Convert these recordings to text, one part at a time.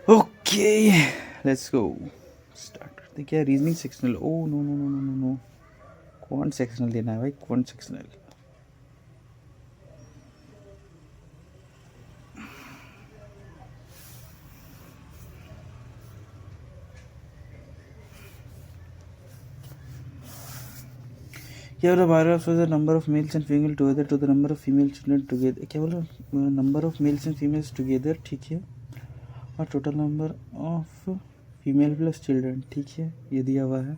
Okay let's go start करते हैं। क्या reasoning sectional? Oh no no no no no no, कौन sectional देना है भाई? कौन सेक्शनल? क्या बोला? बारह of the number of males and female together to the number of female children together. क्या बोला? Number of males and females together, ठीक है, और total number of female plus children, ठीक है, ये दिया हुआ है।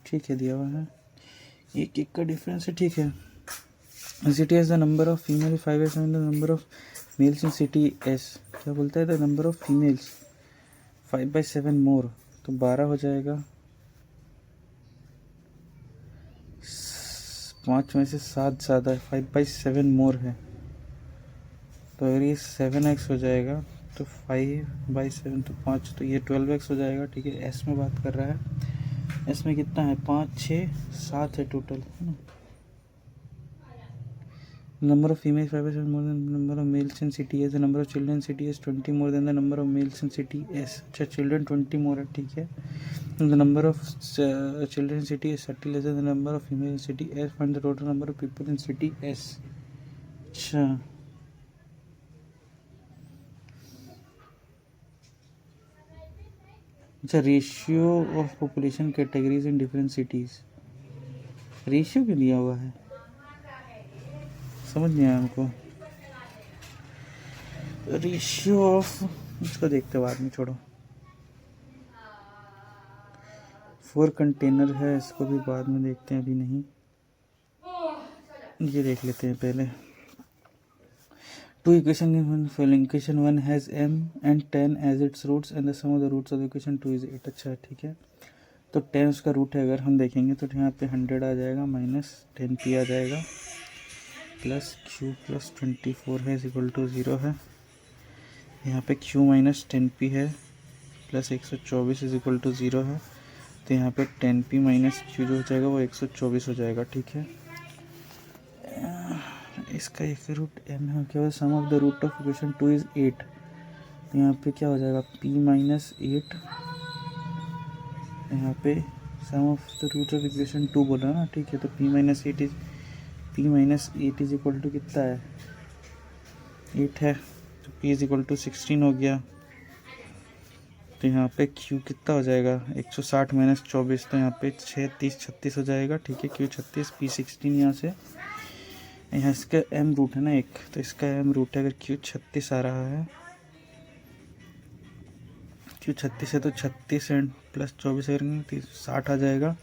ठीक है, दिया हुआ है, एक एक का डिफरेंस है, ठीक है। City S the number of female 5 the number of males in city S. क्या बोलता है? द नंबर ऑफ फीमेल्स 5/7 मोर, तो 12 हो जाएगा। 5 में से 7 ज़्यादा है, 5/7 मोर है, तो अगर ये 7x हो जाएगा तो 5/7 तो 5, तो ये 12x हो जाएगा, ठीक है। एस में बात कर रहा है, एस में कितना है? 5 6 7 है टोटल, है ना। Number of female 5/7 more than number of males in city S. The number of children city S 20 more than the number of males in city S. अच्छा, चिल्ड्रन 20 मोर है, ठीक है। The number of children in city S 30 less than the number of female in city S. Find the total number of people in city S. अच्छा, अच्छा, ratio of population categories in different cities. Ratio क्यों दिया हुआ है? समझ नहीं आया हमको। रेशियो ऑफ, इसको देखते बाद में, छोड़ो। 4 कंटेनर है, इसको भी बाद में देखते हैं, अभी नहीं। ये देख लेते हैं पहले। Two equation following, equation 1 has m and 10 as its roots and the sum of the roots of equation 2 is 8। अच्छा, ठीक है, तो 10 उसका रूट है, अगर हम देखेंगे तो यहाँ पे 100 आ जाएगा, माइनस 10p आ जाएगा, प्लस q प्लस 24 है इज इक्वल टू 0 है। यहाँ पे q माइनस 10p है, प्लस 124 इज इक्वल टू 0 है, तो यहाँ पे 10p माइनस q जो हो जाएगा वो 124 हो जाएगा, ठीक है। इसका एक रूट m है, क्या sum of the root of equation 2 is 8, तो यहाँ पे क्या हो जाएगा? p माइनस 8, यहाँ पे sum of the root of equation 2 बोला ना, ठीक है, तो p minus 8 is equal to कितना है? 8 है, तो p इज इक्वल टू 16 हो गया, तो यहाँ पे q कितना हो जाएगा? 160 माइनस 24, तो यहाँ पे 6 30 36 हो जाएगा, ठीक है। q 36, p 16, यहाँ से यहाँ इसका m रूट है ना एक, तो इसका m रूट है, अगर q 36 आ रहा है, q 36 है तो 36 एंड प्लस 24 करेंगे 60 आ जाएगा।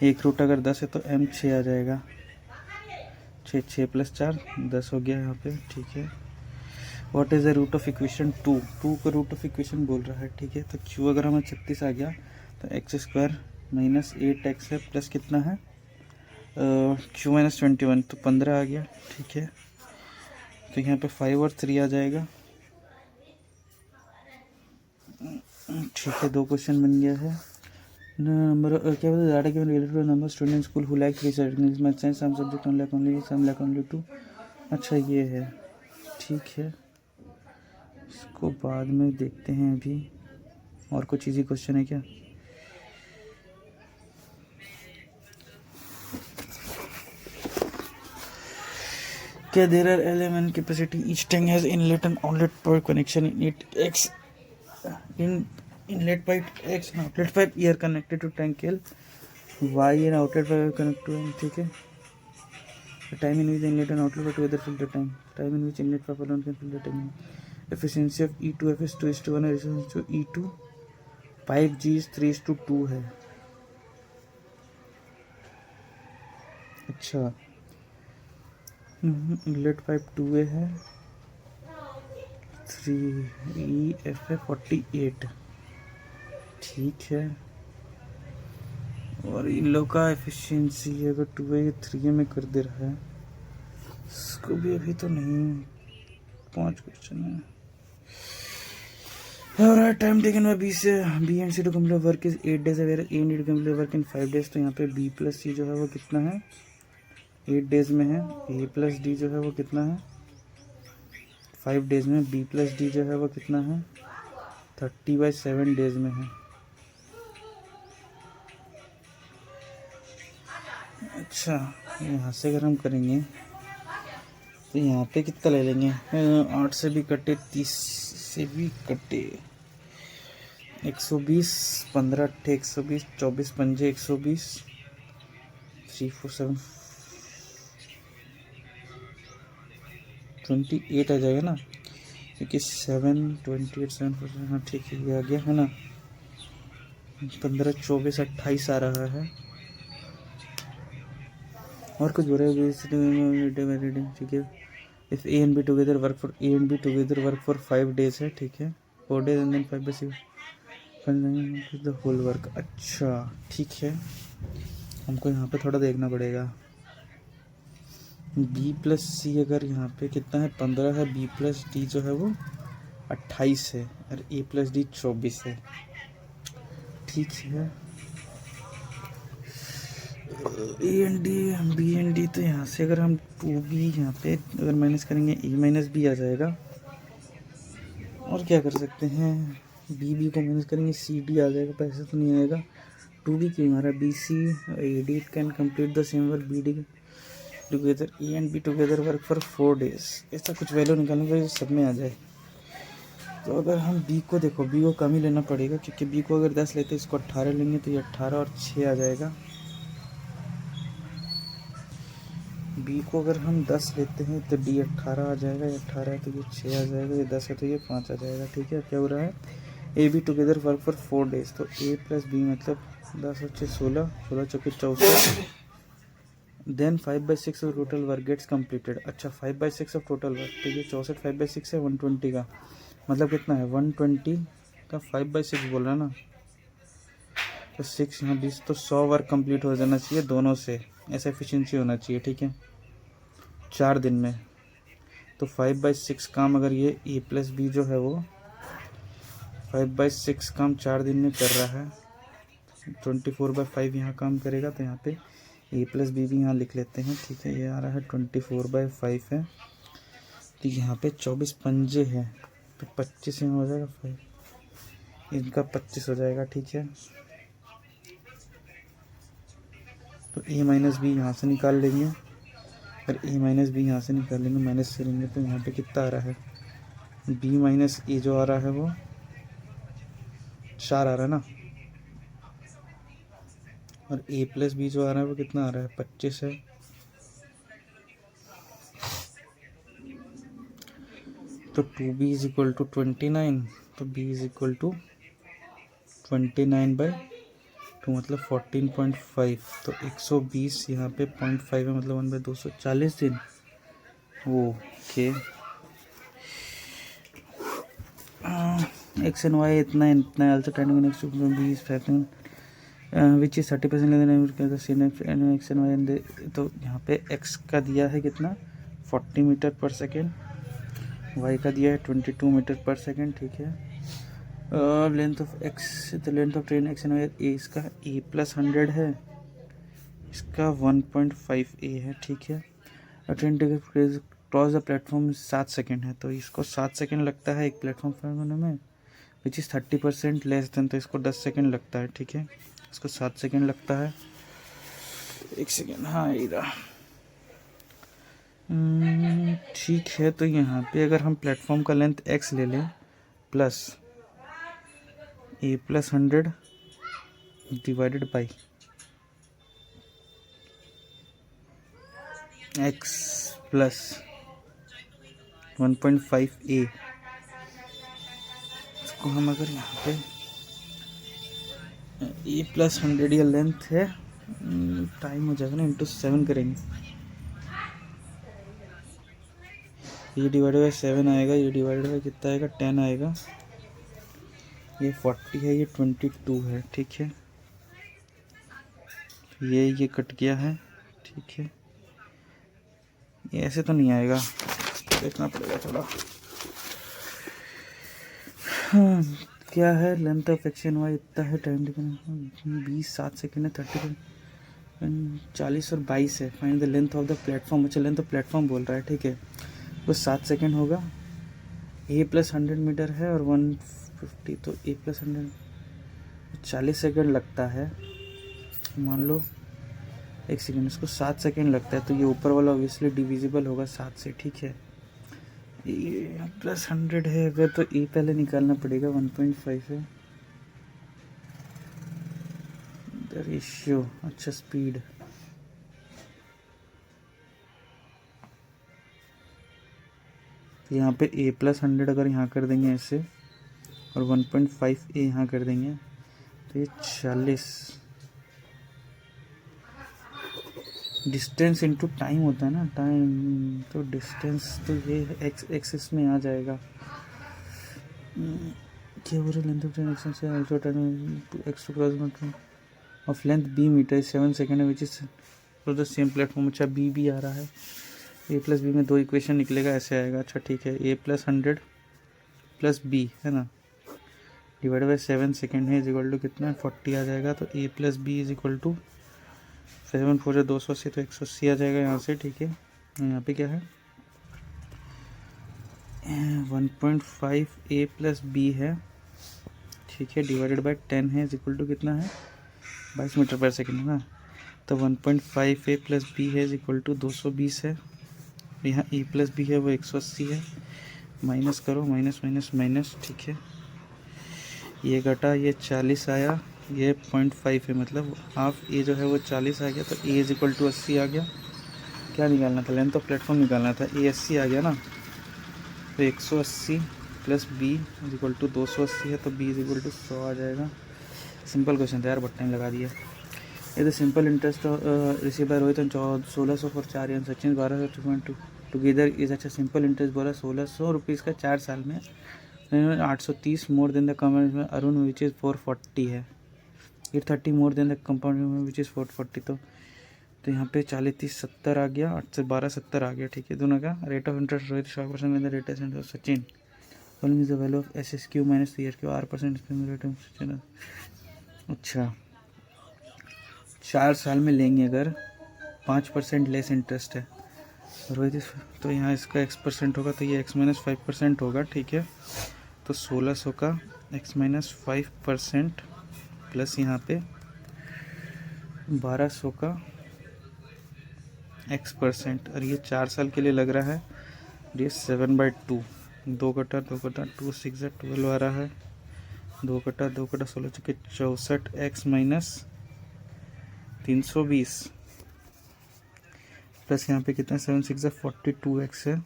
एक रूट अगर 10 है तो m 6 आ जाएगा, 6 प्लस 4 10 हो गया यहाँ पे, ठीक है। What is the root of equation 2? 2 का रूट ऑफ इक्वेशन बोल रहा है, ठीक है। तो q अगर हमें 36 आ गया तो x² माइनस 8x है, प्लस कितना है? q माइनस 21, तो 15 आ गया, ठीक है। तो यहाँ पे 5 और 3 आ जाएगा, ठीक है। 2 क्वेश्चन बन गया है। नंबर क्या बोलते? Data given related to number student school who like research English math science some subject only 2। अच्छा, ये है, ठीक है, इसको बाद में देखते हैं। अभी और कुछ इजी क्वेश्चन है क्या? क्या there are element capacity each tank has inlet and outlet pipe connection in it X in inlet pipe X and outlet pipe are connected to tank L Y and outlet pipe connect to M, ठीक है। The time in which inlet and outlet are together fill the time. Time in which inlet pipe alone can fill the time. Efficiency of E2F is 2:1 and resistance to E2 pipe G is 3:2 है। अच्छा, inlet pipe 2A है, 3EF है 48, ठीक है। और इन लोग का efficiency अगर 2A या 3A में कर दे रहा है, इसको भी अभी तो नहीं। 5 क्वेश्चन है। Alright, time taken by B से B and C to complete work is 8 days, whereas A need to complete work in 5 days, तो यहाँ पे B प्लस C जो है वो कितना है? 8 डेज में है। A प्लस D जो है वो कितना है? 5 डेज में। बी प्लस डी जो है वो कितना है, 30/7 डेज में है। अच्छा, यहाँ से अगर हम करेंगे तो यहाँ पे कितना ले लेंगे, 8 से भी कटे, 30 से भी कटे, 120, 15 अट्ठे 120, 24 पंजे 120, 3 4 7 28 आ जाएगा ना, क्योंकि 7 28 7 4, हाँ ठीक है, ये आ गया है ना। 15 24 28 आ रहा है। और कुछ बोल रहे हैं, ठीक है। If A and B together work for, A and B together work for 5 days है, ठीक है, 4 days and then 5/6 the whole work. अच्छा ठीक है, हमको यहाँ पे थोड़ा देखना पड़ेगा। बी प्लस सी अगर यहाँ पे कितना है, 15 है, बी प्लस डी जो है वो 28 है, और ए प्लस डी 24 है, ठीक है। A and D, B and D, तो यहाँ से अगर हम 2b यहाँ पे अगर माइनस करेंगे, ए माइनस बी आ जाएगा। और क्या कर सकते हैं, बी को माइनस करेंगे, सी डी आ जाएगा, पैसे तो नहीं आएगा। 2b क्यों हमारा, B C A D can complete the same work B D together, A and B together work for 4 days. ऐसा कुछ वैल्यू निकालने का सब में आ जाए। तो अगर हम बी को देखो, बी को कम ही लेना पड़ेगा, क्योंकि बी को अगर 10 लेते इसको 18 लेंगे, तो ये 18 और 6 आ जाएगा। बी को अगर हम 10 लेते हैं तो डी 18 आ जाएगा, ये 18 है तो ये 6 आ जाएगा, ये 10 है तो ये 5 आ जाएगा, ठीक है। क्या हो रहा है, A B together work for 4 days, तो ए प्लस बी मतलब 10 और 6 16, 16 चौके 64, then 5/6 of total work gets completed. अच्छा 5/6 ऑफ टोटल वर्क, तो ये 64 5/6 है, 120 का मतलब कितना है, 120 का 5/6 बोल रहा है ना, तो 6 यहाँ 20, तो 100 वर्क कंप्लीट हो जाना चाहिए दोनों से, ऐसा एफिशिएंसी होना चाहिए, ठीक है, 4 दिन में। तो 5/6 काम अगर ये ए प्लस बी जो है वो 5/6 काम 4 दिन में कर रहा है, 24/5 यहाँ काम करेगा, तो यहाँ पे ए प्लस बी भी यहाँ लिख लेते हैं, ठीक है। ये आ रहा है 24/5 है, तो यहाँ पे 24 पंजे है, तो 25 यहाँ हो जाएगा, 5 इनका 25 हो जाएगा, ठीक है। तो ए माइनस बी यहाँ से निकाल लेंगे, अगर ए माइनस बी यहाँ से निकाल लेंगे, माइनस से लेंगे, तो यहाँ पे कितना आ रहा है, बी माइनस ए जो आ रहा है वो 4 आ रहा है ना, और ए प्लस बी जो आ रहा है वो कितना आ रहा है, 25 है। तो 2b इज इक्वल टू 29, तो b इज इक्वल टू 29/2 मतलब 14.5, तो 120 यहाँ पे 0.5 है, मतलब 1/200, 40 दिन। ओके, एक्स एंड वाई इतना इतना, also ten next to B is factor which is 30% X and Y. तो यहाँ पे एक्स का दिया है कितना, 40 मीटर पर सेकेंड, वाई का दिया है 22 मीटर पर सेकेंड, ठीक है। Length of X, the length of train X and Y, A इसका ए प्लस 100 है, इसका 1.5 ए है, ठीक है। Train ticket cross the platform 7 second है, तो इसको 7 सेकेंड लगता है एक प्लेटफॉर्म पर होने में, विच इज़ 30% लेस देन, तो इसको 10 सेकेंड लगता है, ठीक है। इसको 7 सेकेंड लगता है, 1 सेकेंड, हाँ इधर, ठीक है। तो यहाँ पे अगर हम प्लेटफॉर्म का लेंथ x ले लें, plus a plus 100 divided by x plus 1.5a, इसको हम अगर यहाँ पे a प्लस 100 या लेंथ है, टाइम हो जाएगा ना, इंटू 7 करेंगे, ये डिवाइडेड बाई 7 आएगा, ये डिवाइडेड बाई कितना आएगा, 10 आएगा, ये 40 है, ये 22 है, ठीक है। ये कट गया है, ठीक है। ये ऐसे तो नहीं आएगा, देखना पड़ेगा थोड़ा। हाँ, क्या है, length of X and Y इतना है, टाइम 20 7 सेकेंड है, 30 40 और 22 है। Find the length of the platform, अच्छा लेंथ ऑफ प्लेटफॉर्म बोल रहा है, ठीक है। वो 7 सेकेंड होगा, ए प्लस 100 मीटर है और 150, तो ए प्लस 100 40 सेकेंड लगता है, मान लो 1 सेकेंड, इसको 7 सेकेंड लगता है, तो ये ऊपर वाला ऑब्वियसली डिविजिबल होगा 7 से, ठीक है। ए प्लस 100 है अगर, तो ए पहले निकालना पड़ेगा, 1.5 है द रेशियो। अच्छा स्पीड, यहाँ पे ए प्लस 100 अगर यहाँ कर देंगे ऐसे और 1.5 ए यहाँ कर देंगे तो ये 40। डिस्टेंस इनटू टाइम होता है ना, टाइम तो डिस्टेंस तो ये एक्स एक्सिस में आ जाएगा। क्या बोल रहे, लेंथ ऑफ ट्रेन एक्शन से also time X to cross of length B meter 7 second which is for the same platform. अच्छा बी भी आ रहा है, ए प्लस बी में 2 इक्वेशन निकलेगा, ऐसे आएगा। अच्छा ठीक है, ए प्लस 100 प्लस बी है ना, डिवाइड बाई 7 सेकेंड है, इज इक्वल टू कितना 40 आ जाएगा। तो A plus B is equal to 7 4 280, तो 180 आ जाएगा यहाँ से, ठीक है। यहाँ पे क्या है 1.5 ए प्लस बी है, ठीक है, डिवाइडेड बाई 10 है, इज इक्वल टू कितना है 22 मीटर पर सेकेंड है ना। तो 1.5 ए प्लस बी है इज इक्वल टू 220 है, यहाँ ए प्लस बी है वो 180 है, माइनस करो, माइनस माइनस माइनस, ठीक है, ये घटा, ये 40 आया, ये 0.5 है, मतलब हाफ ए जो है वो 40 आ गया, तो ए इज इक्वल टू 80 आ गया। क्या निकालना था, लेंथ ऑफ प्लेटफॉर्म निकालना था, ए 80 आ गया ना, तो 180 plus B is equal to 280 है, तो बी इज इक्वल टू 100 आ जाएगा। सिंपल क्वेश्चन था यार, बहुत टाइम लगा दिया। ये the simple interest receive by Rohit 1600 for 4 year, Sachin 1200 together is. अच्छा सिंपल इंटरेस्ट बोला 1600 रुपीज़ का 4 साल में, 830 मोर देन द कंपाउंड में अरुण विच इज़ 440 है, 830 मोर देन द कंपाउंड में विच इज़ 440। तो यहाँ पे 40 30 70 आ गया, 8 से 12 70 आ गया, ठीक है। दोनों का रेट ऑफ इंटरेस्ट रोहित 5% में the rate of Sachin, one is the value of S S Q minus C R Q, R% rate of Sachin. अच्छा 4 साल में लेंगे अगर 5% लेस इंटरेस्ट है रोहित, तो यहाँ इसका x% होगा, तो ये x-5% होगा, ठीक है। तो 1600 का x-5% प्लस यहाँ पे 1200 का x%, और ये 4 साल के लिए लग रहा है, ये 7/2, 2 कटा 2 6 12 आ रहा है, 2 कटा 16 चुके 64 x-320 प्लस यहाँ पे कितना 7 6 42x है,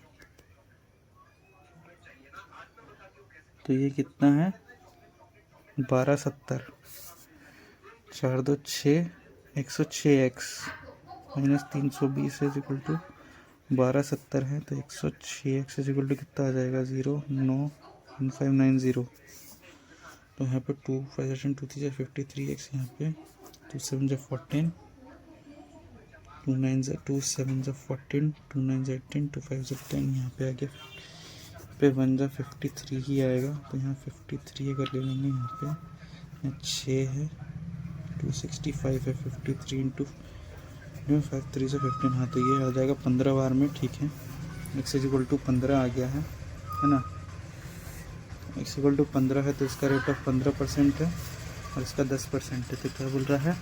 तो ये कितना है 1270, 4 2 6 106x minus 320 is equal to 1270 है, तो 106x इज इक्वल टू कितना आ जाएगा 0.91590। तो यहाँ पे 2 5 2 3 53x, यहाँ पे 2 7 14, 2 9 2 7 14, 2 9 18, 2 5 10, यहाँ पे आ गया पे 1 53 ही आएगा, तो यहाँ 53 अगर ले लेंगे, यहाँ पे 6 है, 265 है, 53 इंटू 5 3 से 15, हाँ तो ये आ जाएगा 15 बार में, ठीक है। x इक्वल टू 15 आ गया है ना, x इक्वल टू 15 है, तो इसका रेट ऑफ 15% है और इसका 10% है। तो क्या बोल रहा है,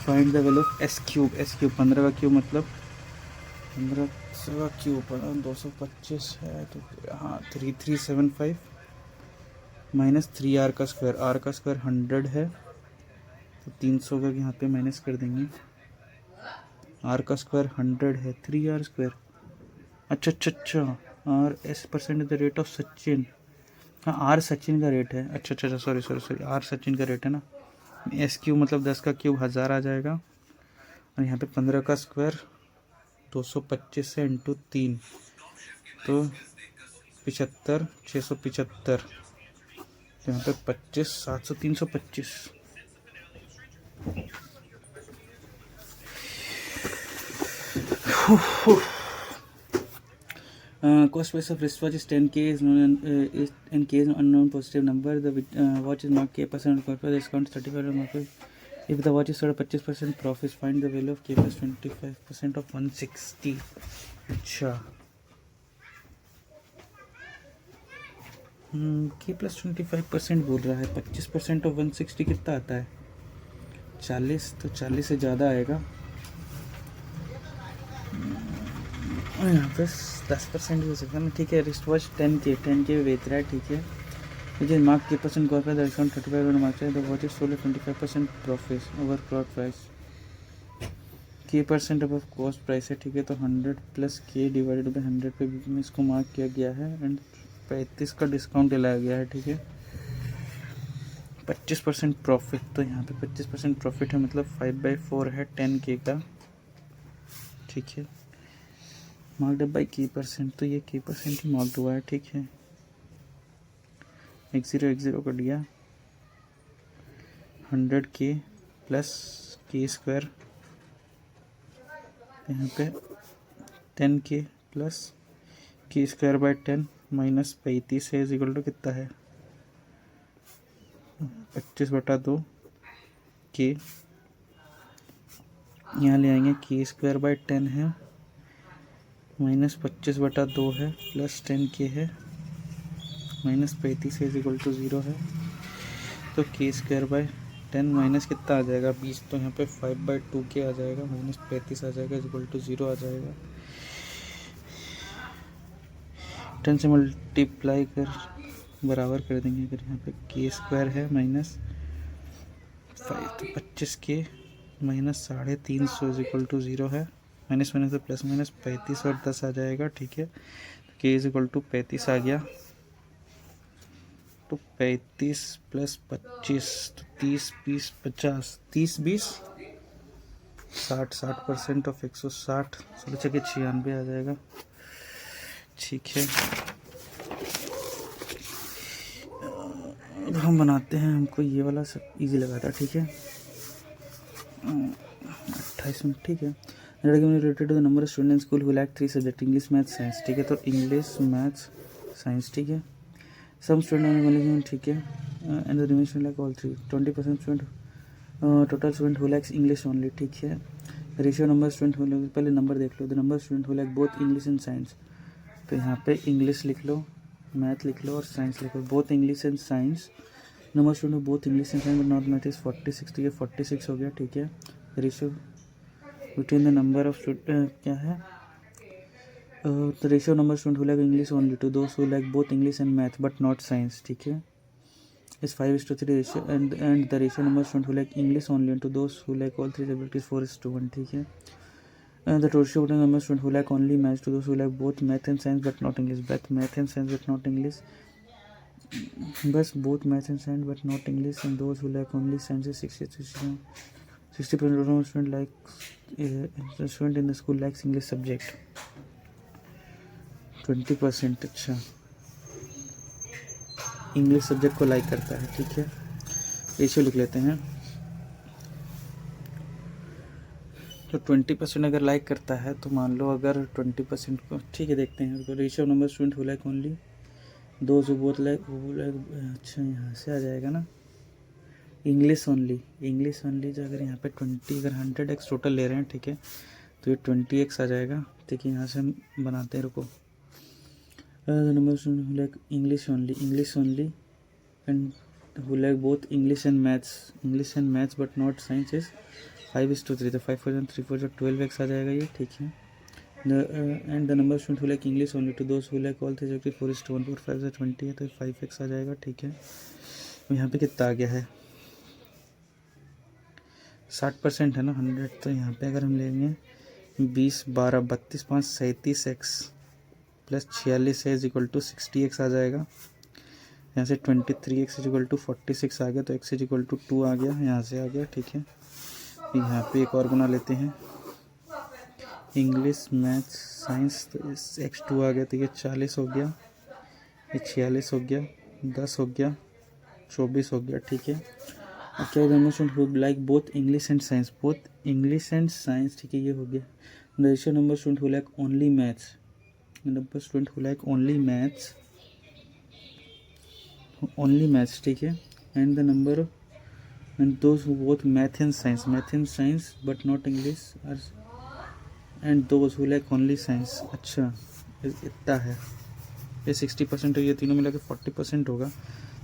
find the value of S cube. 15 का क्यूब मतलब 15 का क्यूब 225 है, तो हाँ 3375 माइनस 3r का स्क्वायर, r का स्क्वायर 100 है, तो 300 का यहाँ पे माइनस कर देंगे, r का स्क्वायर 100 है, 3r स्क्वायर, अच्छा r s% the rate of Sachin, हाँ आर सचिन का रेट है, अच्छा सॉरी आर सचिन का रेट है ना। एस क्यूब मतलब 10 का क्यूब 1000 आ जाएगा, और यहाँ पे 15 का स्क्वायर 225 से इंटू 3, तो 75 675, तो यहाँ पे 25 700 325। Cost price of wristwatch is 10K is known is in case unknown positive number. The watch is marked K% corporate discount 35%. If the watch is sold 25% profit, find the value of K plus 25% of 160. अच्छा के plus 25% बोल रहा है। 25% of 160 कितना आता है? 40, तो 40 से ज़्यादा आएगा। और यहाँ पे 10% हो सकता है ना, ठीक है। रिस्ट वॉच 10K बेच रहा है, ठीक है। मुझे मार्क के % कॉस्ट प्राइस डिस्काउंट 35 मार्क है, the watch is sold 25% profit over cloth price. K% अब कॉस्ट प्राइस है, ठीक है। तो 100 प्लस K डिवाइडेड बाई 100 पे में इसको मार्क किया गया है एंड 35 का डिस्काउंट लाया गया है, ठीक है। 25% प्रॉफिट, तो यहाँ पे 25% प्रॉफिट है, मतलब 5/4 है 10K का, ठीक है। मार्क्ड अप बाई K%, तो ये K% ही मार्क्ड हुआ है, ठीक है। x0 कट गया। 100K प्लस K² यहाँ पे 10K plus K² by 10 minus 35 है इज इक्वल टू कितना है? 25/2 K। यहाँ ले आएंगे K² बाई 10 है माइनस 25/2 है प्लस 10K है माइनस 35 है इज इक्वल टू 0 है। तो K² बाई 10 माइनस कितना आ जाएगा? 20, तो यहाँ पे 5/2K आ जाएगा माइनस 35 आ जाएगा इज इक्वल टू 0 आ जाएगा। 10 से मल्टीप्लाई कर बराबर कर देंगे। अगर यहाँ पे K² है माइनस 5, तो 25K minus 350 is equal to 0 है। माइनस माइनस तो प्लस माइनस 35 और 10 आ जाएगा, ठीक है। K इज इक्वल टू 35 आ गया, तो 35 प्लस 25 तो 30 20 50 30 20 60% ऑफ 160 16 के 96 आ जाएगा, ठीक है। अब हम बनाते हैं, हमको ये वाला सब इजी लगा था, ठीक है। 28 मिनट, ठीक है। Related to the number of student in school who lack 3 subject English math science, ठीक है। तो इंग्लिश मैथ्स साइंस, ठीक है। सम स्टूडेंट, ठीक है, and the remaining like all 3 20% student, total student who lacks English only, ठीक है। Ratio number student who lack, पहले नंबर देख लो, the number student who lack both English and science. तो यहाँ पे इंग्लिश लिख लो, मैथ लिख लो और साइंस लिख लो, both English and science. Number student both English and science but not math is 46, तो ये 46 हो गया, ठीक है। Ratio between the number of student क्या है? The ratio number student who lack English only to those who lack both English and math but not science, ठीक है, is 5:3 ratio and the ratio number student who lack English only to those who lack all 3 subject is 4:1, ठीक है। The ratio between number students who lack only maths to those who lack both math and science but not English. Both math and science but not English. बस both math and science but not English, and those who lack only science is 60% of the student like the student in the school lacks English subject. 20%, अच्छा, English subject को like करता है, ठीक है। Ratio लिख लेते हैं। तो 20% अगर लाइक करता है, तो मान लो अगर 20% को, ठीक है, देखते हैं। तो ratio number student who like only दो जो बोथ लाइक, अच्छा यहाँ से आ जाएगा ना, इंग्लिश ओनली जो अगर यहाँ पे 20, अगर 100x टोटल ले रहे हैं, ठीक है, तो ये 20x आ जाएगा, ठीक है। यहाँ से हम बनाते हैं, रुको। Number student who like English only and who like both English and maths but not science is 5:3, तो 5 4 3 4 12x आ जाएगा ये, ठीक है। And the number student who like English only to those who like all 3 subject 4:1, 4 5 20 है, तो 5x आ जाएगा, ठीक है। यहाँ पे कितना आ गया है? 60% है ना, 100, तो यहाँ पे अगर हम लेंगे 20 12 32 5 37x प्लस 46 है इज इक्वल टू 60x आ जाएगा। यहाँ से 23x इज इक्वल टू 46 आ गया, तो x इज इक्वल टू 2 आ गया, यहाँ से आ गया, ठीक है। यहाँ पे एक और बना लेते हैं, इंग्लिश मैथ्स साइंस, तो x2 आ गया, तो ये 40 हो गया, ये 46 हो गया, 10 हो गया, 24 हो गया, ठीक है। अब क्या होगा? Like both English and science, ठीक है, ये हो गया। Ratio number student who like only maths, ठीक है, and the number and those who both math and science but not English are, and those who like only science, अच्छा इतना है। ये 60% है, ये तीनों मिला के 40% होगा।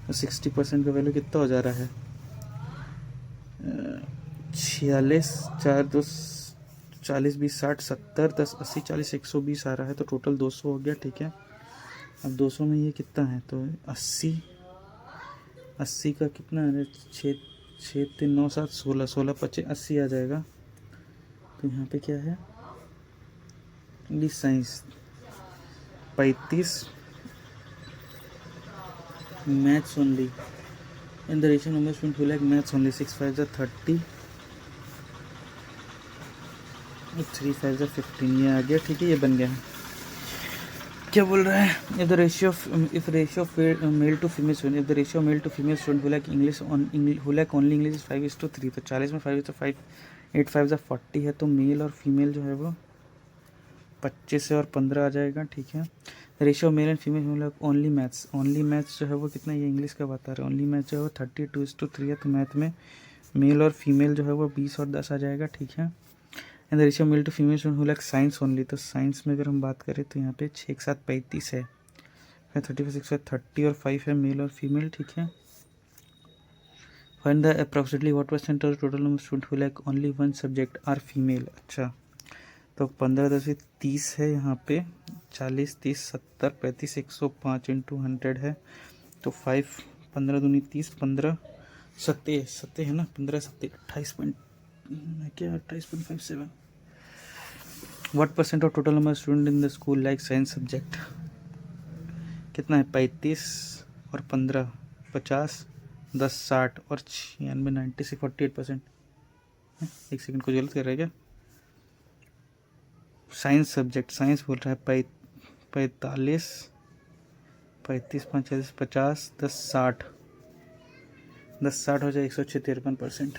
तो 60% का वैल्यू कितना हो जा रहा है? 46, 4 2 40 20 60 70 10 80 40 120 आ रहा है, तो टोटल 200 हो गया। ठीक है, अब 200 में ये कितना है? तो 80 का कितना है? 6 6 3 9 7 16 16 25 80 आ जाएगा। तो यहाँ पे क्या है? English science 35, maths only in the ratio number student who like maths only 6 5 30 3 5 15, ये आ गया। ठीक है, ये बन गया है। क्या बोल रहा है? If the ratio of male to female student, if the ratio male to female student who like English who like only English is 5:3, तो 40 में 5:5 8 5 40 है, तो मेल और फीमेल जो है वो 25 से और 15 आ जाएगा। ठीक है, ratio male and female only maths जो है वो कितना, ये इंग्लिश का बता रहा है। ओनली मैथ्स जो है वो 32:3 है, तो मैथ में मेल और फीमेल जो है वो 20 और 10 आ जाएगा। ठीक है, and the ratio male to female student who like science only, तो साइंस में अगर हम बात करें तो यहाँ पे 6 7 35 है, 35 6 30 और 5 है मेल और फीमेल। ठीक है, find the approximately what percent of total number student who like only one subject are female. अच्छा, तो 15 10 30 है यहाँ पे, 40 30 70 35 105 इंटू 100 है, तो 5 15 दूनी 30 15 सत्ते है ना, 15 सत्ते 28 पॉइंट क्या 28.57। What percent of total number student in the school like science subject, कितना है? 35 और 15 50 10 60 और 96 90 से 48%। एक सेकंड को गलत कर रहा है क्या? साइंस सब्जेक्ट, साइंस बोल रहा है 45 35 45 50 10 60 हो जाए 153%।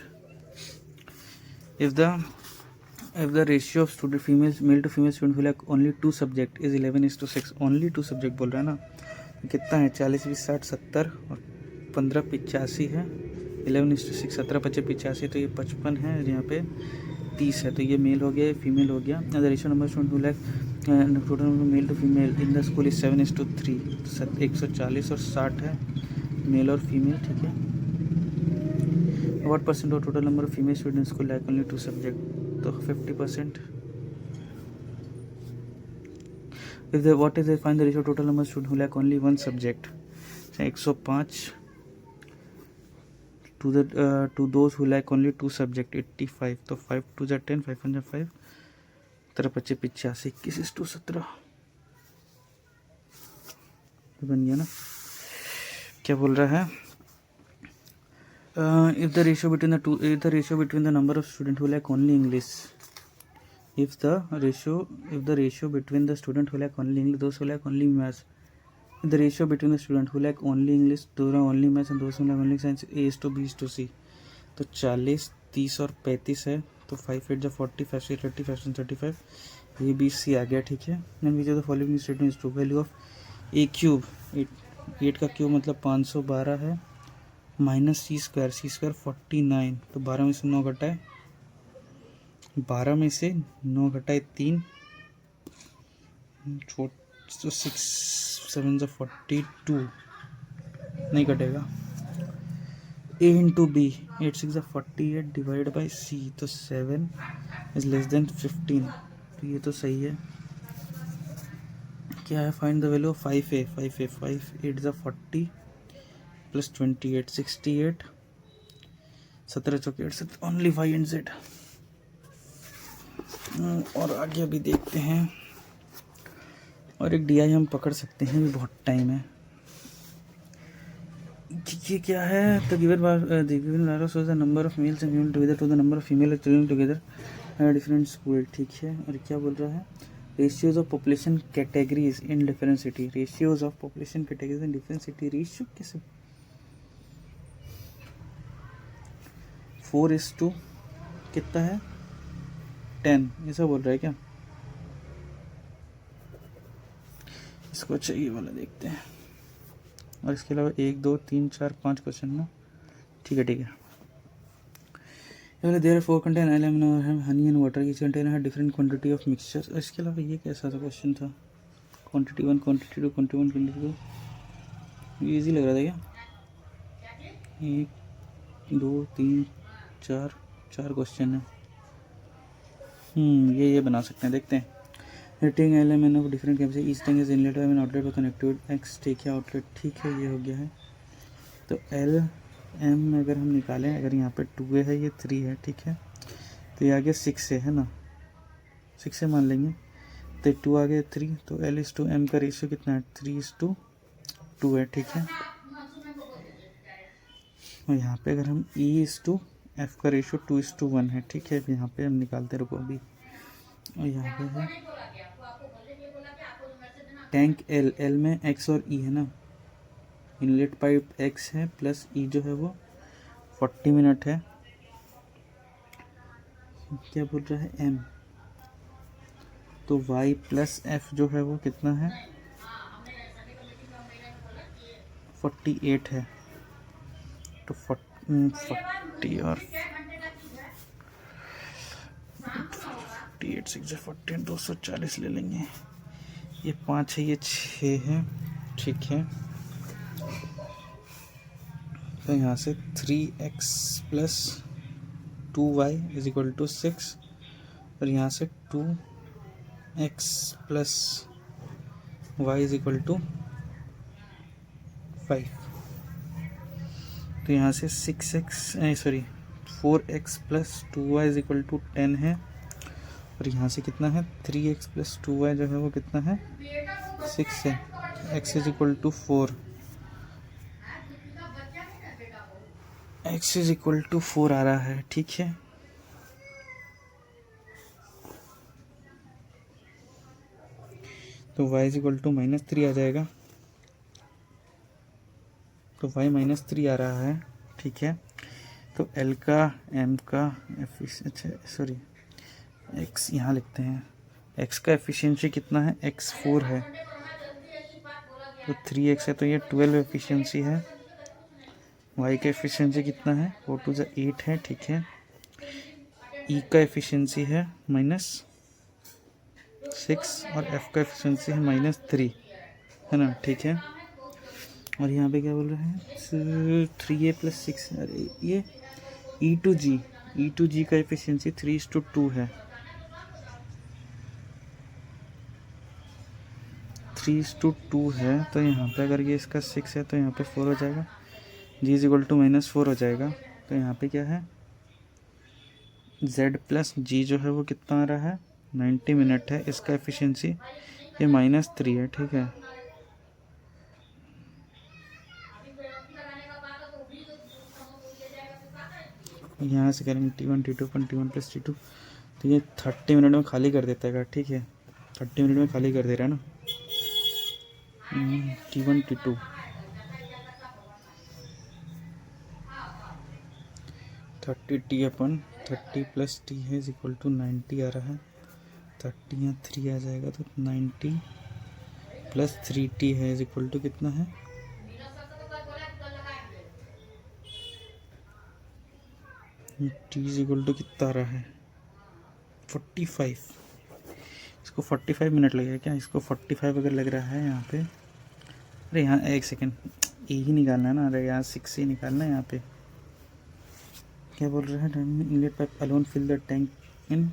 If the ratio of student male to female student who like only 2 subject is 11:6, only 2 subject बोल रहा है ना, कितना है? 40 20 60 70 और 15 85 है, 11:6 17 25 85, तो ये 55 है, यहाँ पे 30 है, तो ये मेल हो गया, फीमेल हो गया। The ratio number student who like total male to female in the school is 7:3, 140 और 60 है मेल और फीमेल। ठीक है, what percent of total number of female students को लाइक ओनली 2 सब्जेक्ट, तो 50%। If the what is the find the ratio total number student who like only one subject, 105 to those who like only 2 subject 85, तो 5 2 10 5 1 5 17 25 85 21 2 17 बन गया ना। क्या बोल रहा है? If the ratio between the number of students who like only English, if the ratio between the student who like only English, those who like only maths, if the ratio between the student who like only English, those who only maths and those who like only science A:B:C, तो 40 30 और 35 है, तो 5 8 40 5 6 30 5 7 35 ABC आ गया। ठीक है, and which of the following statement is true? Value of A³ 8 का cube मतलब 512 है, माइनस C² 49, तो 12 में से 9 घटाए 3 तो 6 7 42 नहीं कटेगा। A into B 8 6 48 divide by C, तो 7 इज लेस देन 15, तो ये तो सही है। क्या है? Find the value of 5A 5 8 40 plus 28 68 17 चौके 8 ओनली 5 एंड Z। और आगे अभी देखते हैं, और एक DI हम पकड़ सकते हैं, भी बहुत टाइम है। ये क्या है? तो given shows the number of males and females together to the number of female children together at different school। ठीक है, और क्या बोल रहा है? Ratios of population categories in different city, ratios of population categories in different city. Ratio कैसे? 4:, कितना है? 10, ऐसा बोल रहा है क्या? इसको चाहिए वाला देखते हैं, और इसके अलावा 1 2 3 4 5 क्वेश्चन ना। ठीक है। There are 4 contain aluminium honey and water, each container have different quantity of mixture. इसके अलावा ये कैसा सा क्वेश्चन था? Quantity 1 quantity 2 quantity 1 quantity 2। Easy लग रहा था क्या? 1 2 3 4 4 क्वेश्चन है। ये बना सकते हैं, देखते हैं। Heating element of different capacity each tank is inlet and outlet पर कनेक्टेड एक्स ठीक है आउटलेट ठीक है, ये हो गया है। तो एल एम अगर हम निकालें, अगर यहाँ पे 2 है ये 3 है ठीक है, तो ये आगे 6 है ना, 6 से मान लेंगे। तो 2 आ गया 3, तो एल इज टू एम का रेशियो कितना है 3:2 है ठीक है। और यहाँ पे अगर हम ई इज टू एफ का रेशियो 2:1 है ठीक है। यहाँ पे हम निकालते रुको अभी। और यहाँ पे है टैंक एल में एक्स और ई है ना, इनलेट पाइप एक्स है प्लस ई जो है वो 40 मिनट है। क्या बोल रहा है एम, तो वाई प्लस एफ जो है वो कितना है 48 है। तो 40 और 48 6 40 240 ले लेंगे। ये 5 है ये 6 है ठीक है। तो यहाँ से 3x plus 2y is equal to 6 और यहाँ से 2x plus y is equal to 5। तो यहाँ से 4x plus 2y is equal to 10 है। और यहाँ से कितना है 3x प्लस 2y जो है वो कितना है 6 है। x is equal to 4, x is equal to 4 आ रहा है ठीक है। तो y इज इक्वल टू -3 आ जाएगा। तो y -3 आ रहा है ठीक है। तो L का M का x यहाँ लिखते हैं। x का एफिशिएंसी कितना है x4 है, तो 3x है तो ये 12 एफिशिएंसी है। y का एफिशिएंसी कितना है 4 2 8 है ठीक है। e का एफिशिएंसी है -6 और f का एफिशिएंसी है -3 है ना ठीक है। और यहाँ पे क्या बोल रहे हैं 3a प्लस 6, अरे ये e टू g का एफिशिएंसी 3:2 है। 3:2 है तो यहाँ पे अगर ये इसका 6 है तो यहाँ पे 4 हो जाएगा, g इज इक्वल टू -4 हो जाएगा। तो यहाँ पे क्या है z प्लस g जो है वो कितना आ रहा है 90 मिनट है। इसका एफिशिएंसी ये -3 है ठीक है। यहाँ से करेंगे T1 T2 T1 plus T2, तो ये 30 मिनट में खाली कर देता है ठीक है। 30 मिनट में खाली कर दे रहा है ना। T1 T2 30T अपन 30 प्लस T है इज इक्वल टू 90 आ रहा है। 30 यहाँ 3 आ जाएगा तो 90 प्लस 3T है इज इक्वल टू कितना है T इज इक्वल टू कितना आ रहा है 45। इसको 45 मिनट लगेगा क्या, इसको 45 अगर लग रहा है यहाँ पे, अरे यहाँ एक सेकेंड ए ही निकालना है ना, अरे यहाँ 6 ही निकालना है। यहाँ पे क्या बोल रहा है inlet pipe alone fill the tank in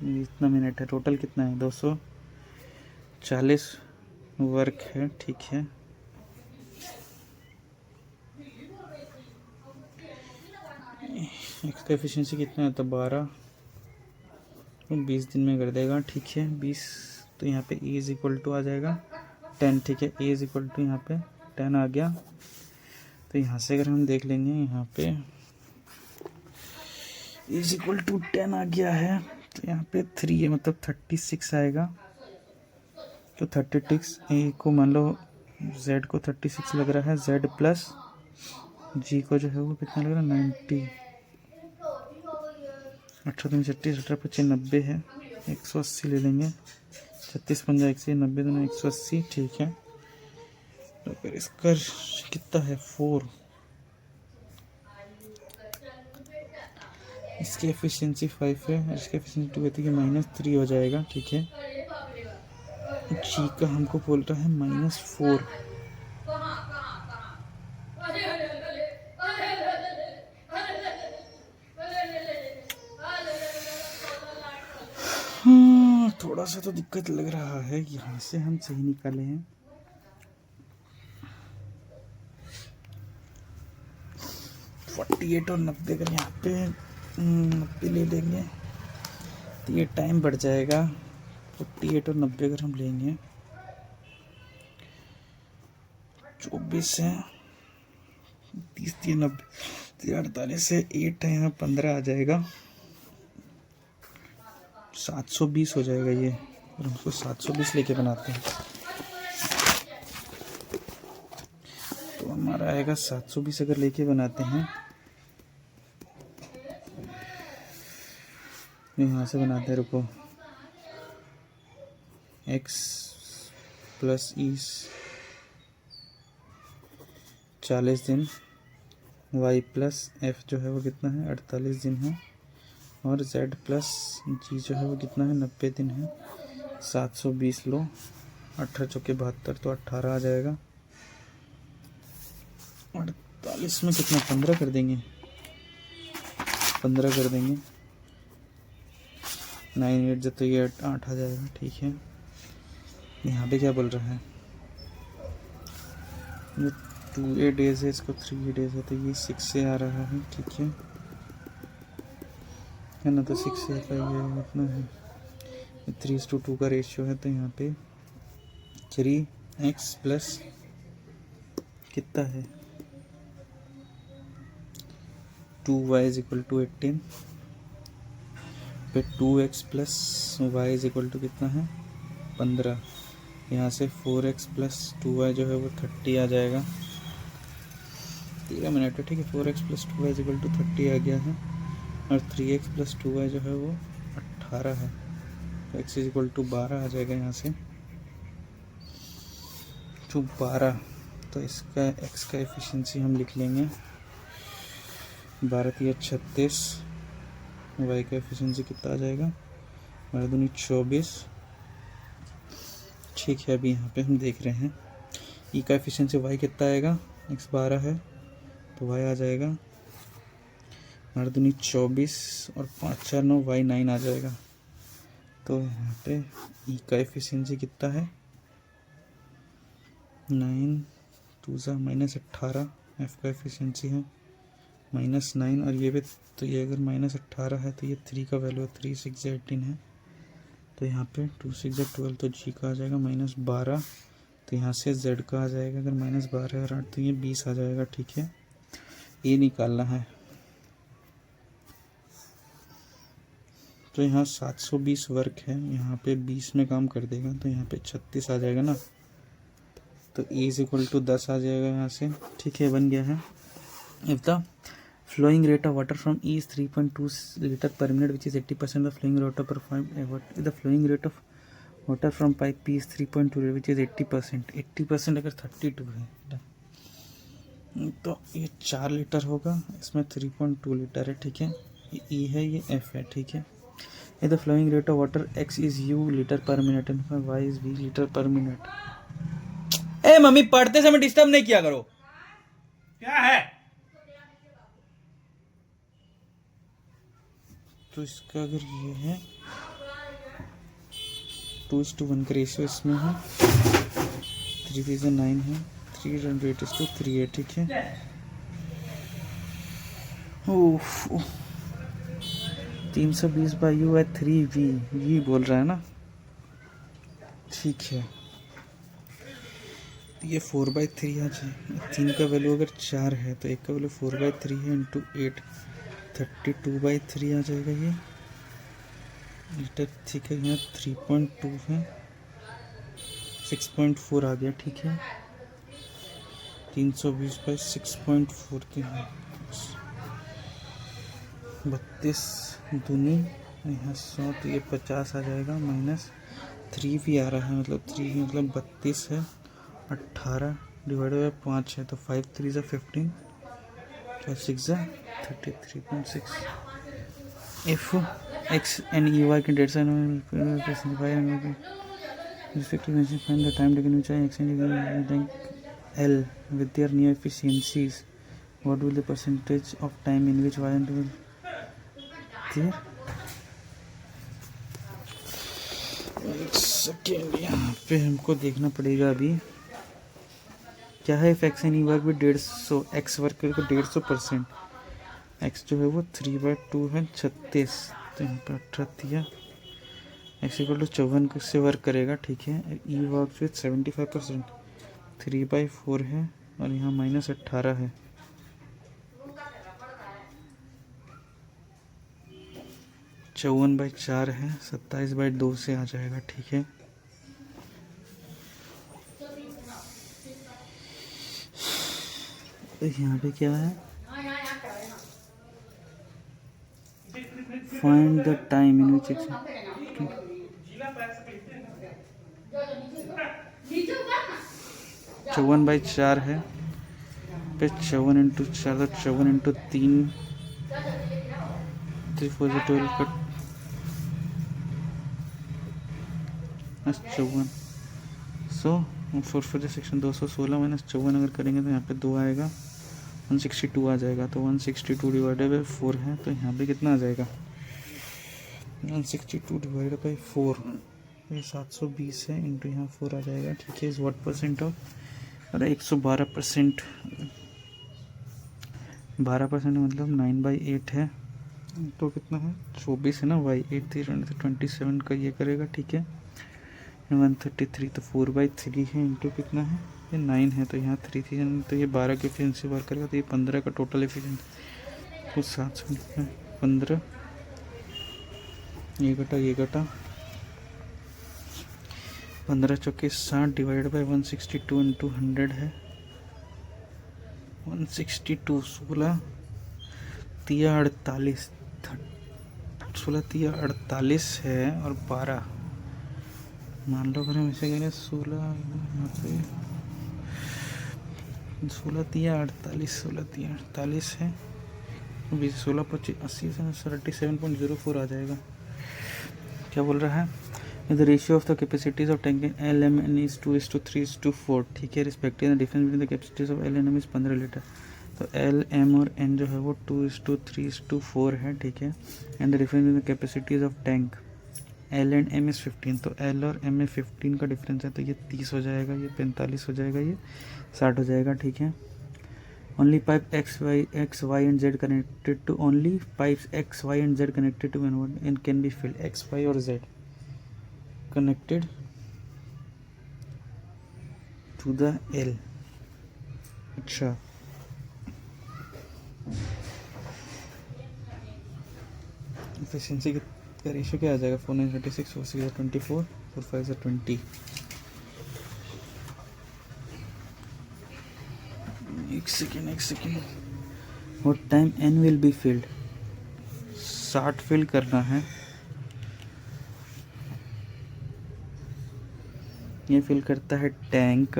इतना मिनट है। टोटल कितना है 240 वर्क है ठीक है। एक्स का एफिशिएंसी कितना है तो 12, तो 20 दिन में कर देगा ठीक है 20। तो यहाँ पे e इज इक्वल टू आ जाएगा 10 ठीक है। e इज इक्वल टू यहाँ पे 10 आ गया। तो यहाँ से अगर हम देख लेंगे यहाँ पे e इज इक्वल टू 10 आ गया है। तो यहाँ पे 3 है मतलब 36 आएगा। तो 36 ए को मान लो z को 36 लग रहा है, z प्लस g को जो है वो कितना लग रहा है 90। 18 3 36 18 25 90 है, 180 ले लेंगे। 36 पंजा 190 दोनों 180 ठीक है। तो फिर इसका कितना है 4, इसकी एफिशिएंसी 5 है, इसकी एफिशिएंसी 2 कहती है -3 हो जाएगा ठीक है। जी का हमको बोल रहा है -4। हाँ, थोड़ा सा तो दिक्कत लग रहा है। यहाँ से हम सही निकाले हैं। 48 और 90 अगर यहाँ पे 90 ले लेंगे तो ये टाइम बढ़ जाएगा। 48 और 90 अगर हम लेंगे 24 है, 30 3 90 48 से 8 है, यहाँ 15 आ जाएगा, 720 हो जाएगा ये। और हमको 720 लेके बनाते हैं तो हमारा आएगा 720 अगर लेके बनाते हैं। यहाँ से बनाते हैं, रुको। x प्लस ई 40 दिन, y प्लस एफ जो है वो कितना है 48 दिन है, और z प्लस जी जो है वो कितना है 90 दिन है। 720 लो, 18 चौके 72 तो 18 आ जाएगा। 48 में कितना 15 कर देंगे, 15 कर देंगे। 9 8 जब तो ये 8 आ जाएगा। ठीक है, यहाँ पे क्या बोल रहा है, ये 2 डेज है, इसको 3 डेज है, तो ये 6 से आ रहा है। ठीक है ना, तो 6 से का ये इतना है, 3:2 का रेशियो है, तो यहाँ पे 3x प्लस कितना है 2y इज इक्वल टू 18, फिर 2x plus y is equal to कितना है 15। यहाँ से 4x प्लस 2y जो है वो 30 आ जाएगा। 13 मिनट है। ठीक है, 4x plus 2y is equal to 30 आ गया है, और 3x प्लस 2y जो है वो 18 है, तो x इज इक्वल टू 12 आ जाएगा। यहाँ से तो 12, तो इसका x का एफिशिएंसी हम लिख लेंगे 12 × 36, y का एफिशिएंसी कितना आ जाएगा 12 दूनी 24। ठीक है, अभी यहाँ पे हम देख रहे हैं ई का एफिशिएंसी y कितना आएगा, x 12 है तो y आ जाएगा 12 दूनी 24 और 5 4 9 y 9 आ जाएगा। तो यहाँ पे ई का एफिशिएंसी कितना है 9 2 -18, एफ का एफिशिएंसी है -9, और ये भी, तो ये अगर -18 है तो ये 3 का वैल्यू 3 6 18 है, तो यहाँ पे 2 6 12, तो जी का आ जाएगा -12, तो यहाँ से z का आ जाएगा अगर -12 और 8 तो ये 20 आ जाएगा। ठीक है, ये निकालना है। तो यहाँ 720 वर्क है, यहाँ पे 20 में काम कर देगा, तो यहाँ पे 36 आ जाएगा ना, तो E इज इक्वल टू 10 आ जाएगा यहाँ से। ठीक है, बन गया है। If the flowing rate of water from E is 3.2 liter per minute, which is 80% of flowing rate of the flowing rate of water from pipe P is 3.2 liter, which is 80%। 80% अगर 32 है तो ये 4 लीटर होगा, इसमें 3.2 litre है। ठीक है, ये E है, ये F है। ठीक है, ये the flowing rate of water X is U litre पर minute and Y is V litre पर मिनट। ए मम्मी, पढ़ते समय डिस्टर्ब नहीं किया करो। क्या है? तो इसका अगर ये है 2:1 का रेशियो इसमें है, 3 9 है, 3:8 है। ठीक है, ओह 320 बाई यू है 3V, ये बोल रहा है ना। ठीक है, ये 4/3 आ जाए। 3 का वैल्यू अगर 4 है तो 1 का वैल्यू 4/3 है, इंटू 8 32/3 आ जाएगा ये लीटर। ठीक है, यहाँ 3.2 है, 6.4 आ गया। ठीक है, 320/6.4 32 दूनी यहाँ 100, तो ये 50 आ जाएगा, -3V आ रहा है, मतलब 3 मतलब 32 है, 18 डिवाइडेड बाई 5 है, तो 5 3 = 15, 6 33.6। If X and EY can data Respectively, find the time taken which I exchange tank L with their new efficiencies. What will the percentage of time in which variant will there? एक second, यहाँ पे हमको देखना पड़ेगा अभी क्या है। If X N E work भी 150, एक्स वर्क करेगा 150%, एक्स जो है वो 3/2 है 36, तो यहाँ पे 18 एक्स इक्वल टू 54 से वर्क करेगा, ठीक है। ई वर्क विथ 75%, 3/4 है और यहाँ -18 है। चौवन बाई 4 है, 27/2 से आ जाएगा, ठीक है। तो यहाँ पे क्या है, फाइंड द टाइम इन विच 54/4 है पे 54 × 4 तो 54 × 3 3 4 12 का 54। सो 4 सेक्शन 216 - 54 अगर करेंगे तो यहाँ पे 2 आएगा, 162 आ जाएगा। तो 162 डिवाइडेड बाई 4 है, तो यहाँ पे कितना आ जाएगा, 162 डिवाइडेड बाई 4, ये 720 है, इंटू यहाँ 4 आ जाएगा, ठीक है। इस व्हाट परसेंट ऑफ, अरे 112%, 12% मतलब 9/8 है, तो कितना है 24 है ना, बाई 8 27 का ये करेगा, ठीक है। 133 तो 4/3 है, इंटू कितना है ये 9 है, तो यहाँ 3 थी, तो ये 12 की एफिशिएंसी वर्क करेगा, तो ये 15 का टोटल एफिशिएंसी, तो 700 15 ये घटा 15 चौके 60 डिवाइड बाई 162 इंटू 100 है, 162 16 तिया 48 16 तिया 48 है, और 12 मान लो अगर हम इसे करें 16 यहाँ पे 16 तिया 48 है, 16 25 80 से 37.04 आ जाएगा। क्या बोल रहा है, the ratio of the capacities of tank L M N is 2:3:4, ठीक है। Respective the difference between the capacities of L and M is 15 litre. तो एल एम और एन जो है वो 2:3:4 है, ठीक है। And the difference between the capacities of tank L and M is 15, तो एल और एम में 15 का डिफरेंस है, तो ये 30 हो जाएगा, ये 45 हो जाएगा, ये 60 हो जाएगा, ठीक है। Only pipe X, Y and Z connected to only pipes X, Y and Z connected to and can be filled. X, Y और Z connected to the L. अच्छा, एफिशिएंसी का रेशियो क्या आ जाएगा, 4936, 46 24, 45 20। एक second, what time n will be filled, 60 fill करना है, ये फिल करता है टैंक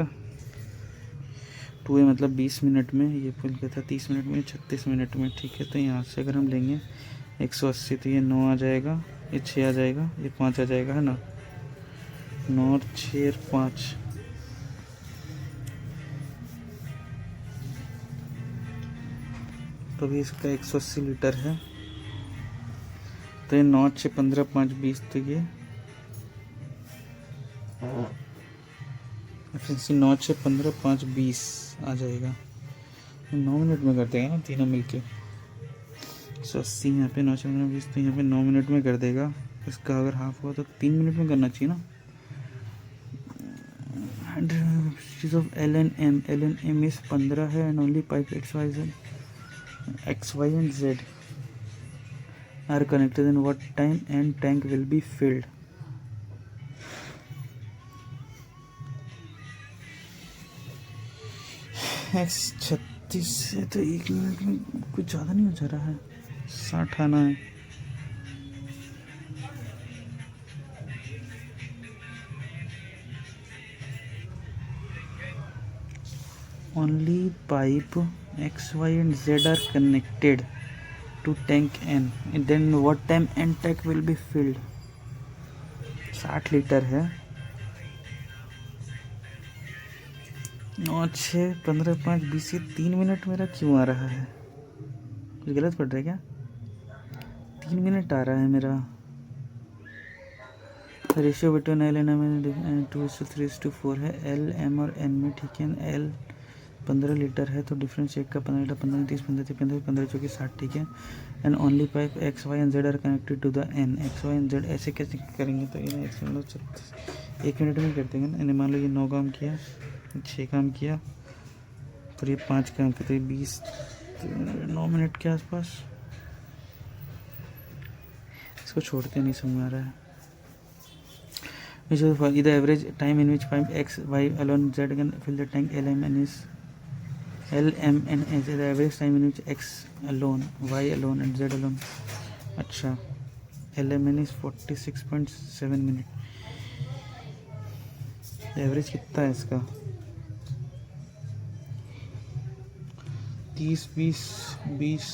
2 मतलब 20 मिनट में, ये फिल करता है 30 मिनट में, 36 मिनट में, ठीक है। तो यहाँ से अगर हम लेंगे 180, तो ये 9 आ जाएगा, ये 6 आ जाएगा, ये 5 आ जाएगा, है ना, 9 और 6 और 5, तो भी इसका 180 लीटर है, तो ये 9 6 15 5 20, तो ये एफिशिएंसी 9 6 15 5 20 आ जाएगा। 9 मिनट में कर देगा ना तीनों मिलके, 180 यहाँ पे 9 6 15 20, तो यहाँ पे 9 मिनट में कर देगा। इसका अगर हाफ हुआ तो 3 मिनट में करना चाहिए ना। Of L N M is 15 है, and only pipe X, Y and Z are connected, in what time and tank will be filled? X 36 से तो 1 मिनट में कुछ ज़्यादा नहीं हो जा रहा है, 60 आना है। Only pipe X, Y and Z are connected to tank N, and then what time N tank will be filled? 60 litre है, 9 6 15 5 20 से 3 मिनट मेरा क्यों आ रहा है? कुछ गलत पड़ रहा है क्या? 3 मिनट आ रहा है मेरा। Ratio between L and M 2:3:4 है एल एम और एन में, ठीक है। एल 15 लीटर है तो डिफरेंस एक का 15 लीटर, 15 30 15 15 15 चौकी 60, ठीक है। And only pipe X Y and Z are connected to the N. X Y and Z ऐसे कैसे करेंगे? तो ये एक्स मतलब 1 मिनट में कर देंगे ना। मान लो ये 9 काम किया, 6 काम किया, फिर ये 5 काम किया, तो ये 20 9 मिनट के आसपास। इसको छोड़ते नहीं, समझ आ रहा है। The average time in which pipe X, Y alone, Z can fill the tank L, M, N is L, M, N is the average time in which X alone, Y alone and Z alone. अच्छा, L, M, N is 46.7 minute. Average कितना है इसका? 30 20 20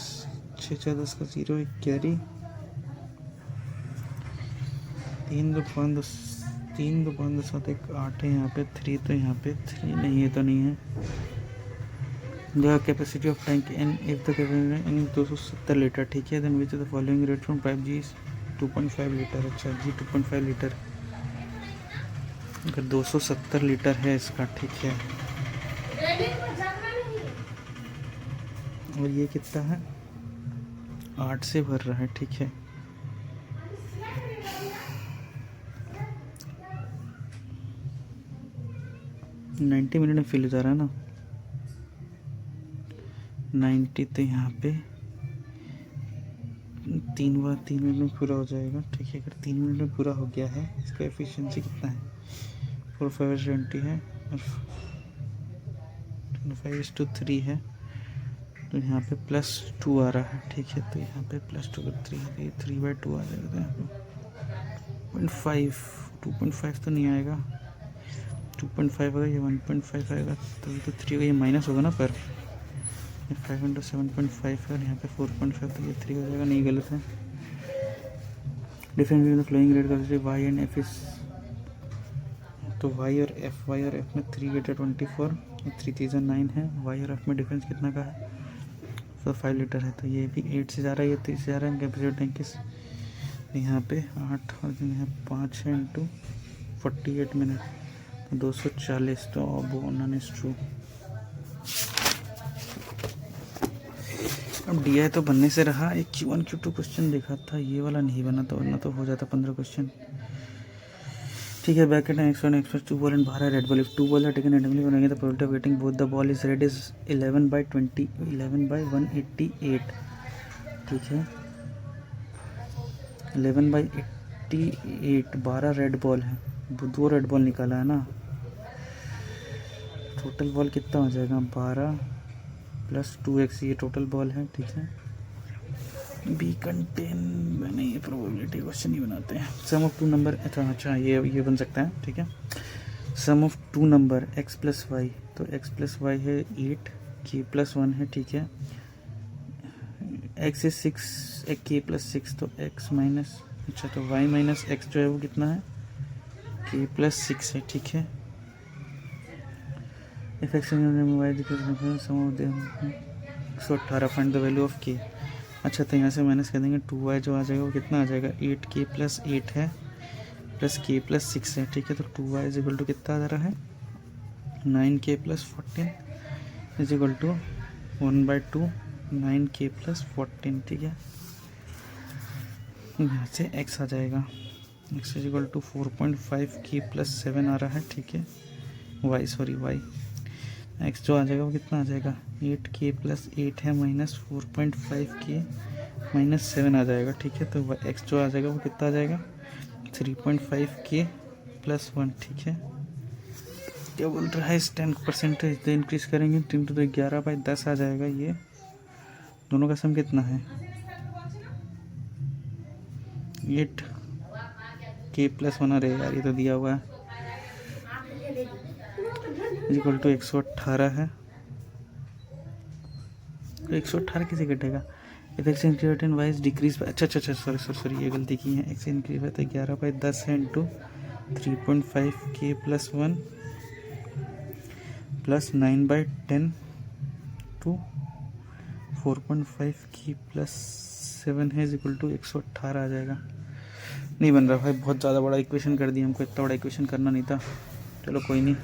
6 4 10 का 0 1 carry, 3 2 5 10 3 2 5 10 7 1 8 है यहाँ पे, 3 तो यहाँ पे 3 नहीं है, तो नहीं है। The capacity of tank N if the capacity N 270 litre, ठीक है। Then which the following rate from pipe G 2.5 litre. अच्छा जी 2.5 लीटर, अगर 270 लीटर है इसका, ठीक है। और ये कितना है? 8 से भर रहा है, ठीक है। $90 मिनट में फिल हो जा रहा है ना। 90 तो यहाँ पे 3 मिनट में पूरा हो जाएगा, ठीक है। अगर 3 मिनट में पूरा हो गया है, इसका एफिशिएंसी कितना है? 4/5 है और 5:3 है, तो यहाँ पे +2 आ रहा है, ठीक है। तो यहाँ पे +2 का 3 है, तो ये 3/2 आ जाएगा। तो यहाँ पे 2.5 तो नहीं आएगा, 2.5 आएगा, ये 1.5 आएगा, तो 3 का ये माइनस होगा ना। पर 5 × 7.5 है और यहाँ पे 4.5, तो ये 3 हो जाएगा। नहीं, गलत है। Difference between the flowing rate capacity Y and F is, तो वाई और एफ में 3 × 24, 3 3 9 है। वाई और एफ में डिफरेंस कितना का है? तो 5 लीटर है, तो ये भी 8 से जा रहा है, ये 3 से जा रहा है। कैपेसिटी टैंक किस यहाँ पे 8 और यहाँ 5 है इंटू 48 मिनट, 240, तो अब नॉन इज ट्रू। अब डी आई तो बनने से रहा। एक Q1 Q2 क्वेश्चन देखा था, ये वाला नहीं बना, तो वरना तो हो जाता 15 क्वेश्चन, ठीक है। Baked X1 X2 2 ball and बाहर है red ball. If 2 ball are taken randomly बनाएंगे तो probability of getting both the ball is red is 11/188, ठीक है। 11/88, 12 रेड बॉल है, 2 रेड बॉल निकाला है ना। टोटल बॉल कितना हो जाएगा? 12 + 2x, ये टोटल बॉल है, ठीक है। बी कंटेन नहीं, प्रोबेबिलिटी क्वेश्चन ही बनाते हैं। सम ऑफ 2 नंबर, अच्छा ये बन सकता है, ठीक है। सम ऑफ 2 नंबर x + y, तो x + y है 8, k + 1 है, ठीक है। x is 6, k + 6, तो x माइनस, अच्छा तो y - x जो है वो कितना है? k + 6 है, ठीक है। if x and y sum of them 118, find the value of k। अच्छा तो यहाँ से माइनस कर देंगे, 2y जो आ जाएगा वो कितना आ जाएगा? 8k + 8 है प्लस k + 6 है, ठीक है। तो 2y = कितना आ रहा है? 9k + 14 = 1/2 9k + 14, ठीक है। यहाँ से x आ जाएगा, x = 4.5k + 7 आ रहा है, ठीक है। y x जो आ जाएगा वो कितना आ जाएगा? 8k + 8 है माइनस 4.5k - 7 आ जाएगा, ठीक है। तो x जो आ जाएगा वो कितना आ जाएगा? 3.5k + 1, ठीक है। क्या बोल रहा है? 10% इंक्रीज करेंगे, 3 तो 11/10 आ जाएगा। ये दोनों का सम कितना है? 8k + 1, अरे यार ये तो दिया हुआ है, = 118 है। 118 कैसे घटेगा? If X increase and Y is decrease, अच्छा सॉरी ये गलती की है। एक्स इंक्रीज है तो 11/10 है इंटू 3.5k + 1, प्लस 9/10 टू 4.5 की प्लस 7 है इक्वल टू 118 आ जाएगा। नहीं बन रहा भाई, बहुत ज़्यादा बड़ा इक्वेशन कर दिया हमको, इतना बड़ा इक्वेशन करना नहीं था। चलो कोई नहीं।